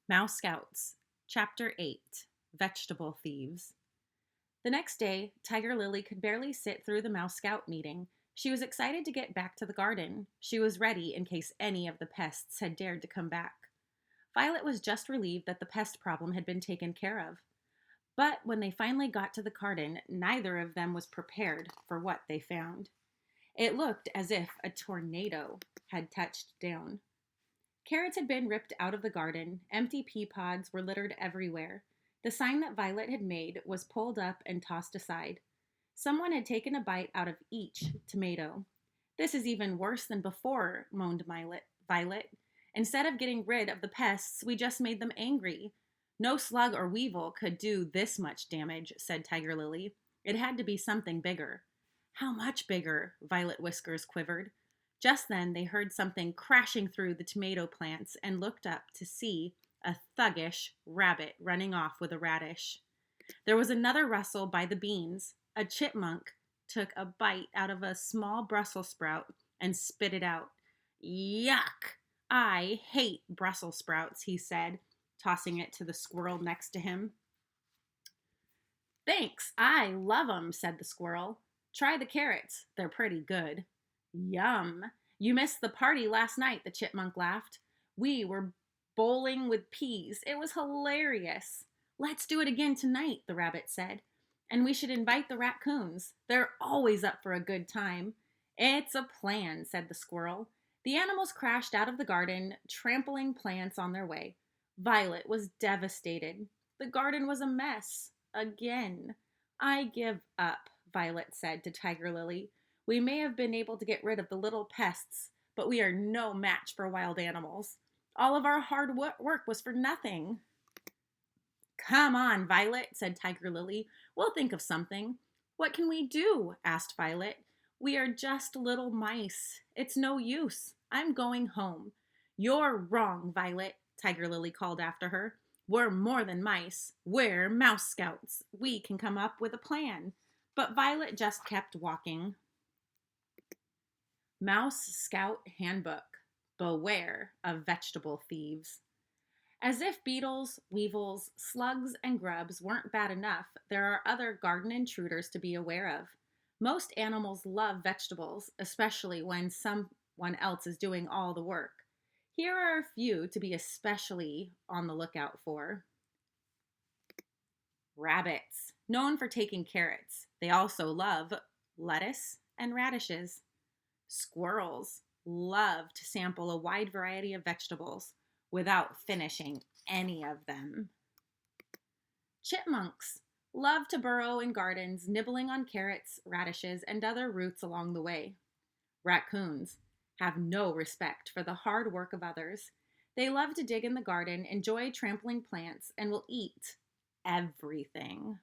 Mouse Scouts, Chapter 8, Vegetable Thieves. The next day, Tiger Lily could barely sit through the Mouse Scout meeting. She was excited to get back to the garden. She was ready in case any of the pests had dared to come back. Violet was just relieved that the pest problem had been taken care of. But when they finally got to the garden, neither of them was prepared for what they found. It looked as if a tornado had touched down. Carrots had been ripped out of the garden. Empty pea pods were littered everywhere. The sign that Violet had made was pulled up and tossed aside. Someone had taken a bite out of each tomato. "This is even worse than before," moaned Violet. "Instead of getting rid of the pests, we just made them angry." "No slug or weevil could do this much damage," said Tiger Lily. "It had to be something bigger." "How much bigger?" Violet Whiskers quivered. Just then they heard something crashing through the tomato plants and looked up to see a thuggish rabbit running off with a radish. There was another rustle by the beans. A chipmunk took a bite out of a small Brussels sprout and spit it out. "Yuck! I hate Brussels sprouts," he said, tossing it to the squirrel next to him. "Thanks, I love 'em," said the squirrel. "Try the carrots, they're pretty good." "Yum! You missed the party last night," the chipmunk laughed. "We were bowling with peas. It was hilarious." "Let's do it again tonight," the rabbit said. "And we should invite the raccoons. They're always up for a good time." "It's a plan," said the squirrel. The animals crashed out of the garden, trampling plants on their way. Violet was devastated. The garden was a mess. Again. "I give up," Violet said to Tiger Lily. "We may have been able to get rid of the little pests, but we are no match for wild animals. All of our hard work was for nothing." "Come on, Violet," said Tiger Lily. "We'll think of something." "What can we do?" asked Violet. "We are just little mice. It's no use. I'm going home." "You're wrong, Violet," Tiger Lily called after her. "We're more than mice. We're Mouse Scouts. We can come up with a plan." But Violet just kept walking. Mouse Scout Handbook. Beware of vegetable thieves. As if beetles, weevils, slugs, and grubs weren't bad enough, there are other garden intruders to be aware of. Most animals love vegetables, especially when someone else is doing all the work. Here are a few to be especially on the lookout for. Rabbits, known for taking carrots. They also love lettuce and radishes. Squirrels love to sample a wide variety of vegetables without finishing any of them. Chipmunks love to burrow in gardens, nibbling on carrots, radishes, and other roots along the way. Raccoons have no respect for the hard work of others. They love to dig in the garden, enjoy trampling plants, and will eat everything.